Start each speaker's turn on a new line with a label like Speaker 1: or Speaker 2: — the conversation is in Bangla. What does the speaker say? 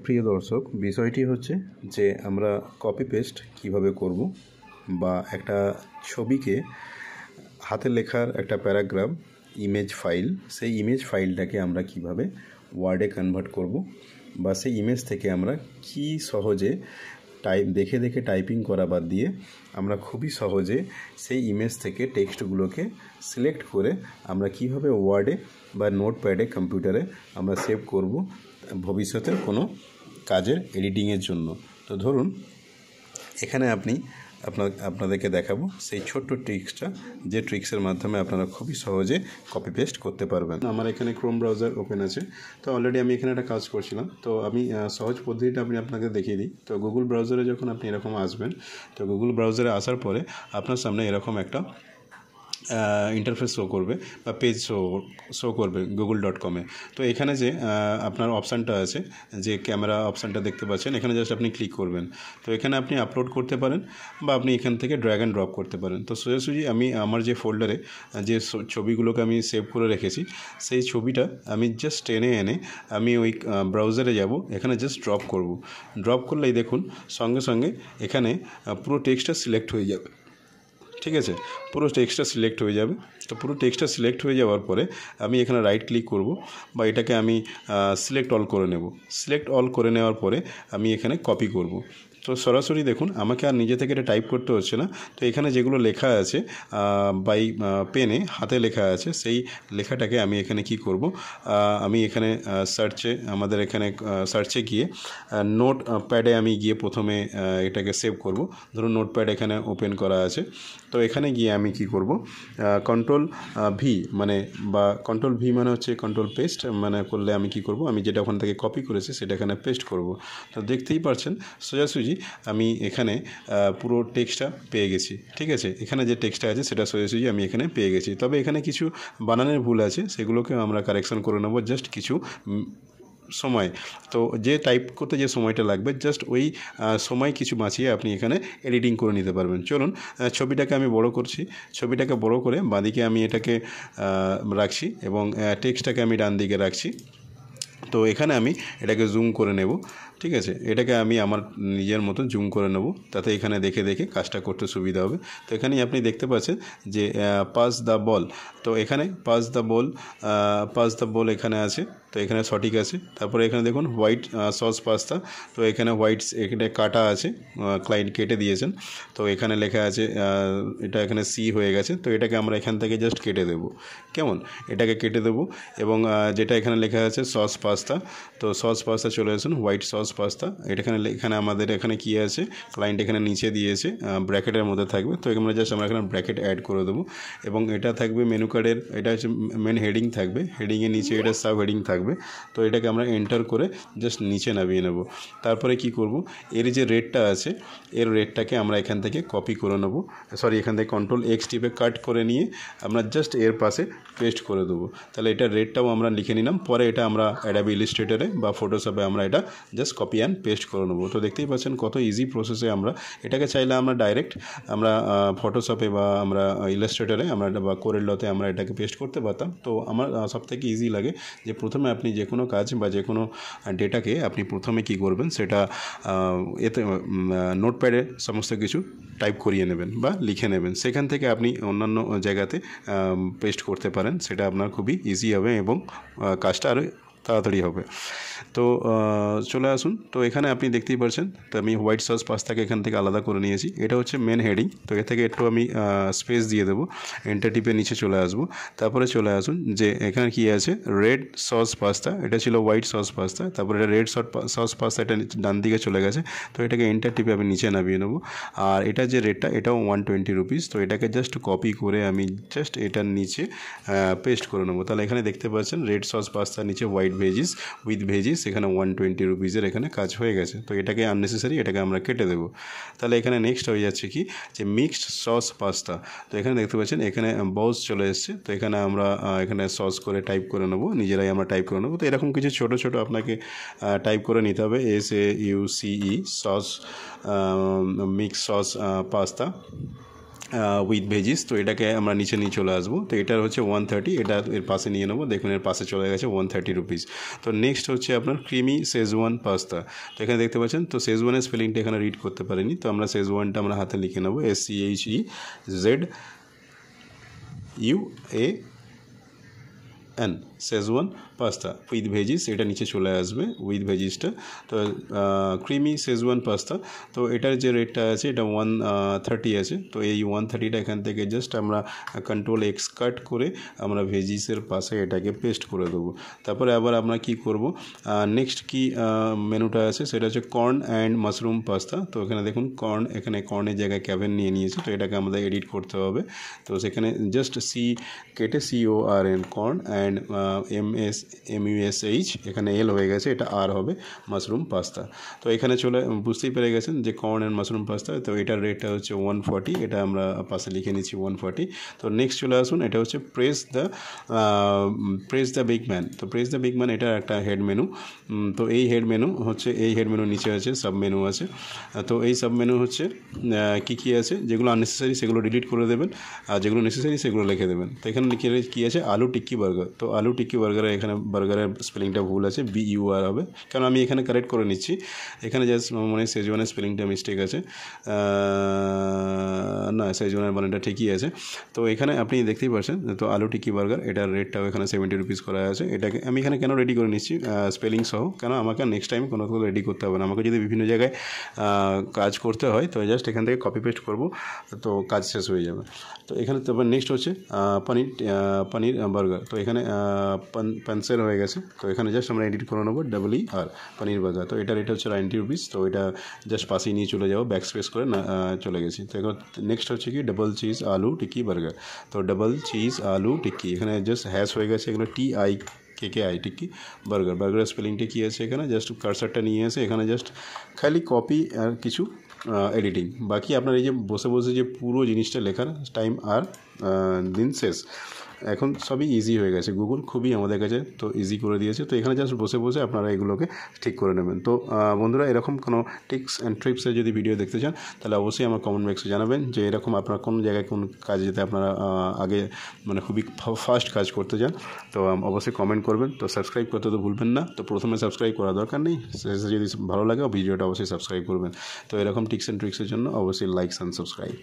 Speaker 1: প্রিয় দর্শক, বিষয়টি হচ্ছে যে আমরা কপি পেস্ট কিভাবে করব বা একটা ছবিকে হাতে লেখার একটা প্যারাগ্রাফ ইমেজ ফাইল, সেই ইমেজ ফাইলটাকে আমরা কিভাবে ওয়ার্ডে কনভার্ট করব বা সেই ইমেজ থেকে আমরা কি সহজে দেখে দেখে টাইপিং করা বাদ দিয়ে আমরা খুবই সহজে সেই ইমেজ থেকে টেক্সটগুলোকে সিলেক্ট করে আমরা কিভাবে ওয়ার্ডে বা নোটপ্যাডে কম্পিউটারে আমরা সেভ করব ভবিষ্যতের কোনো কাজের এডিটিংয়ের জন্য। তো ধরুন এখানে আপনাদেরকে দেখাবো সেই ছোট্ট ট্রিক্সটা, যে ট্রিক্সের মাধ্যমে আপনারা খুবই সহজে কপি পেস্ট করতে পারবেন। আমার এখানে ক্রোম ব্রাউজার ওপেন আছে, তো অলরেডি আমি এখানে একটা কাজ করছিলাম। তো আমি সহজ পদ্ধতিটা আপনাকে দেখিয়ে দিই। তো গুগল ব্রাউজারে যখন আপনি এরকম আসবেন, তো গুগল ব্রাউজারে আসার পরে আপনার সামনে এরকম একটা ইন্টারফেস শো করবে বা পেজ শো করবে google.com-এ। তো এখানে যে আপনার অপশানটা আছে, যে ক্যামেরা অপশানটা দেখতে পাচ্ছেন, এখানে জাস্ট আপনি ক্লিক করবেন। তো এখানে আপনি আপলোড করতে পারেন বা আপনি এখান থেকে ড্র্যাগ অ্যান্ড ড্রপ করতে পারেন। তো সোজাসুজি আমি আমার যে ফোল্ডারে যে ছবিগুলোকে আমি সেভ করে রেখেছি, সেই ছবিটা আমি জাস্ট টেনে এনে আমি ওই ব্রাউজারে যাব, এখানে জাস্ট ড্রপ করব। ড্রপ করলেই দেখুন সঙ্গে সঙ্গে এখানে পুরো টেক্সটটা সিলেক্ট হয়ে যাবে। ঠিক আছে, পুরো টেক্সটটা সিলেক্ট হয়ে যাবে। তো পুরো টেক্সটটা সিলেক্ট হয়ে যাওয়ার পরে আমি এখানে রাইট ক্লিক করব বা এটাকে আমি সিলেক্ট অল করে নেব। সিলেক্ট অল করে নেওয়ার পরে আমি এখানে কপি করব। তো সরাসরি দেখুন আমাকে আর নিজে থেকে এটা টাইপ করতে হচ্ছে না। তো এখানে যেগুলো লেখা আছে বাই পেনে হাতে লেখা আছে, সেই লেখাটাকে আমি এখানে কি করব, আমি এখানে আমাদের এখানে সার্চে গিয়ে নোট প্যাডে আমি গিয়ে প্রথমে এটাকে সেভ করব। ধরুন নোটপ্যাড এখানে ওপেন করা আছে, তো এখানে গিয়ে আমি কি করব, কন্ট্রোল ভি মানে হচ্ছে কন্ট্রোল পেস্ট মানে করলে আমি কি করব, আমি যেটা ওখান থেকে কপি করেছি সেটা এখানে পেস্ট করব। তো দেখতেই পাচ্ছেন সোজাসুজি আমি এখানে পুরো টেক্সটটা পেয়ে গেছি। ঠিক আছে, এখানে যে টেক্সটটা আছে সেটা সোজাসুজি আমি এখানে পেয়ে গেছি। তবে এখানে কিছু বানানের ভুল আছে, সেগুলোকে আমরা কারেকশন করে নেব জাস্ট কিছু সময়। তো যে টাইপ করতে যে সময়টা লাগবে, জাস্ট ওই সময় কিছু বাঁচিয়ে আপনি এখানে এডিটিং করে নিতে পারবেন। চলুন ছবিটাকে আমি বড় করছি। ছবিটাকে বড় করে বাঁদিকে আমি এটাকে রাখছি এবং টেক্সটটাকে আমি ডান দিকে রাখছি। তো এখানে আমি এটাকে জুম করে নেব। ঠিক আছে, এটাকে আমি আমার নিজের মতো জুম করে নেব, তাতে এখানে দেখে দেখে কাজটা করতে সুবিধা হবে। তো এখানেই আপনি দেখতে পাচ্ছেন যে পাস দ্য বল। তো এখানে পাস দ্য বল এখানে আছে, তো এখানে সঠিক আছে। তারপরে এখানে দেখুন হোয়াইট সস পাস্তা, তো এখানে এখানে কাটা আছে, ক্লায়েন্ট কেটে দিয়েছেন। তো এখানে লেখা আছে এটা এখানে সি হয়ে গেছে, তো এটাকে আমরা এখান থেকে জাস্ট কেটে দেব। কেমন, এটাকে কেটে দেব। এবং যেটা এখানে লেখা আছে সস পাস্তা, তো সস পাস্তা চলে আসুন হোয়াইট সস পাস্তা। এখানে আমাদের এখানে কি আছে, ক্লায়েন্ট এখানে নিচে দিয়েছে, ব্র্যাকেটের মধ্যে থাকবে। তো আমরা এখানে ব্র্যাকেট অ্যাড করে দেবো এবং এটা থাকবে মেনু কার্ডের, এটা হচ্ছে মেন হেডিং থাকবে, হেডিংয়ের নিচে এটা সাব হেডিং থাকবে। তো এটাকে আমরা এন্টার করে জাস্ট নিচে নামিয়ে নেব। তারপরে কি করব, এর যে রেটটা আছে, এর রেটটাকে আমরা এখান থেকে কপি করে নেব, এখান থেকে কন্ট্রোল এক্স টিপে কাট করে নিয়ে আমরা জাস্ট এর পাশে পেস্ট করে দেবো। তাহলে এটার রেটটাও আমরা লিখে নিলাম। পরে এটা আমরা অ্যাডোবি ইলাস্ট্রেটরে বা ফটোশপে আমরা এটা জাস্ট কপি অ্যান্ড পেস্ট করে নেবো। তো দেখতেই পাচ্ছেন কত ইজি প্রসেসে আমরা এটাকে চাইলে আমরা ডাইরেক্ট ফটোশপে বা আমরা ইলাস্ট্রেটরে বা কোরেলতে আমরা এটাকে পেস্ট করতে পারতাম। তো আমার সবথেকে ইজি লাগে যে প্রথমে আপনি যে কোনো কাজ বা যে কোনো ডেটাকে আপনি প্রথমে কি করবেন, সেটা এতে নোটপ্যাডে সমস্ত কিছু টাইপ করিয়ে নেবেন বা লিখে নেবেন, সেখান থেকে আপনি অন্যান্য জায়গাতে পেস্ট করতে পারেন। সেটা আপনার খুবই ইজি হবে এবং কাজটা আরও তাড়াতাড়ি হবে। তো চলে আসুন। তো এখানে আপনি দেখতেই পাচ্ছেন, তো আমি হোয়াইট সস পাস্তাকে এখান থেকে আলাদা করে নিয়েছি। এটা হচ্ছে মেন হেডিং, তো এর থেকে একটু আমি স্পেস দিয়ে দেবো, এন্টার টিপে নিচে চলে আসবো। তারপরে চলে আসুন যে এখানে কি আছে, রেড সস পাস্তা, এটা ছিল হোয়াইট সস পাস্তা, তারপরে এটা রেড সস পাস্তা, এটা ডান দিকে চলে গেছে। তো এটাকে এন্টার টিপে আমি নিচে নামিয়ে নেবো। আর এটা যে রেটটা, এটাও 120 রুপিস। তো এটাকে জাস্ট কপি করে আমি জাস্ট এটার নিচে পেস্ট করে নেবো। তাহলে এখানে দেখতে পাচ্ছেন রেড সস পাস্তার নিচে হোয়াইট ভেজিস উইথ ভেজিস, এখানে 120 রুপিসের এখানে কাজ হয়ে গেছে। তো এটাকে আননেসেসারি, এটাকে আমরা কেটে দেবো। তাহলে এখানে নেক্সট হয়ে যাচ্ছে কি, যে মিক্সড সস পাস্তা। তো এখানে দেখতে পাচ্ছেন এখানে বস চলে এসছে। তো এখানে আমরা এখানে সস করে টাইপ করে নেবো, নিজেরাই আমরা টাইপ করে নেবো। তো এরকম কিছু ছোটো ছোটো আপনাকে টাইপ করে নিতে হবে, SAUCE sauce, mix sauce pasta. With veggies. তো এটাকে আমরা নিচে নিয়ে চলে আসবো। তো এটার হচ্ছে 130, এটা এর পাশে নিয়ে নেবো। দেখুন এর পাশে চলে গেছে 130 রুপিস। তো নেক্সট হচ্ছে আপনার ক্রিমি শেজওয়ান পাস্তা। তো এখানে দেখতে পাচ্ছেন, তো শেজওয়ানের স্পেলিংটা এখানে রিড করতে পারিনি, তো আমরা শেজওয়ানটা আমরা হাতে লিখে নেবো, SCHEZUAN, schezwan pasta with veggies. এটা নিচে চলে আসবে উইথ ভেজিসটা। তো ক্রিমি শেজওয়ান পাস্তা, তো এটার যে রেটটা আছে এটা 130 আছে। তো এই 130টা এখান থেকে জাস্ট আমরা Ctrl+X কাট করে আমরা ভেজিসের পাশে এটাকে পেস্ট করে দেবো। তারপরে আবার আমরা কি করব, নেক্সট কি মেনুটা আছে সেটা হচ্ছে কর্ন অ্যান্ড মাশরুম পাস্তা। তো এখানে দেখুন কর্ন, এখানে কর্নের জায়গায় ক্যাভেন নিয়ে নিয়েছে। তো এটাকে আমাদের এডিট করতে হবে। তো সেখানে জাস্ট কেটে CORN কর্ন অ্যান্ড MUSH, এখানে L হয়ে গেছে, এটা R হবে, মাশরুম পাস্তা। তো এখানে বুঝতেই পেরে গেছেন যে কর্ন অ্যান্ড মাশরুম পাস্তা। তো এটার রেটটা হচ্ছে 140, এটা আমরা পাশে লিখে নিচ্ছি 140। তো নেক্সট চলে আসুন, এটা হচ্ছে প্রেস দ্য বিগ ম্যান। তো প্রেস দ্য বিগ ম্যান এটা একটা হেড মেনু। তো এই হেড মেনু হচ্ছে, এই হেড মেনু নিচে আছে সাব মেনু আছে। তো এই সাব মেনু হচ্ছে কী আছে, যেগুলো আননেসেসারি সেগুলো ডিলিট করে দেবেন, আর যেগুলো নেসেসারি সেগুলো লিখে দেবেন। তো এখানে কী আছে, আলু টিক্কি বার্গার। তো আলু টিক্কি বার্গারে এখানে বার্গারের স্পেলিংটা ভুল আছে, BUR হবে, কারণ আমি এখানে কারেক্ট করে নিচ্ছি। এখানে জাস্ট মানে শেজওয়ানের স্পেলিংটা মিস্টেক আছে, না শেজওয়ানের বানানটা ঠিকই আছে। তো এখানে আপনি দেখতেই পাচ্ছেন, তো আলু টিক্কি বার্গার এটার রেটটাও এখানে 70 রুপিস করা আছে। এটাকে আমি এখানে কেন রেডি করে নিচ্ছি স্পেলিং সহ, কেন আমাকে নেক্সট টাইম কোনো রেডি করতে হবে না। আমাকে যদি বিভিন্ন জায়গায় কাজ করতে হয় তো জাস্ট এখান থেকে কপি পেস্ট করবো, তো কাজ শেষ হয়ে যাবে। তো এখানে তারপর নেক্সট হচ্ছে পনির বার্গার। তো এখানে পানসের হয়ে গেছে। তো এখানে জাস্ট আমরা এডিট করে নেবো ER পনির বার্গার। তো এটার রেট হচ্ছে 90 রুপিস। তো এটা জাস্ট পাশেই নিয়ে চলে যাবো, ব্যাক স্পেস করে চলে গেছি। তো এখন নেক্সট হচ্ছে কি ডাবল চিজ আলু টিক্কি বার্গার। তো ডাবল চিজ আলু টিক্কি, এখানে জাস্ট হ্যাশ হয়ে গেছে, এখানে TIKKI টিক্কি বার্গারের স্পেলিংটা কী আছে, এখানে জাস্ট কার্সারটা নিয়ে এসে এখানে জাস্ট খালি কপি আর কিছু এডিটিং। বাকি আপনার এই যে বসে বসে যে পুরো জিনিসটা লেখার টাইম আর দিন শেষ, এখন সবই ইজি হয়ে গেছে। গুগল খুবই আমাদের কাছে তো ইজি করে দিয়েছে। তো এখানে জাস্ট বসে বসে আপনারা এগুলোকে ঠিক করে নেবেন। তো বন্ধুরা, এরকম কোনো টিপস অ্যান্ড ট্রিপসের যদি ভিডিও দেখতে চান তাহলে অবশ্যই আমার কমেন্ট বক্সে জানাবেন যে এরকম আপনারা কোন জায়গায় কোন কাজ যেতে আপনারা আগে মানে খুবই ফাস্ট কাজ করতে চান। তো অবশ্যই কমেন্ট করবেন। তো সাবস্ক্রাইব করতে তো ভুলবেন না। তো প্রথমে সাবস্ক্রাইব করা দরকার নেই, শেষে যদি ভালো লাগে ভিডিওটা অবশ্যই সাবস্ক্রাইব করবেন। তো এরকম টিপস অ্যান্ড ট্রিক্সের জন্য অবশ্যই লাইক অ্যান্ড সাবস্ক্রাইব।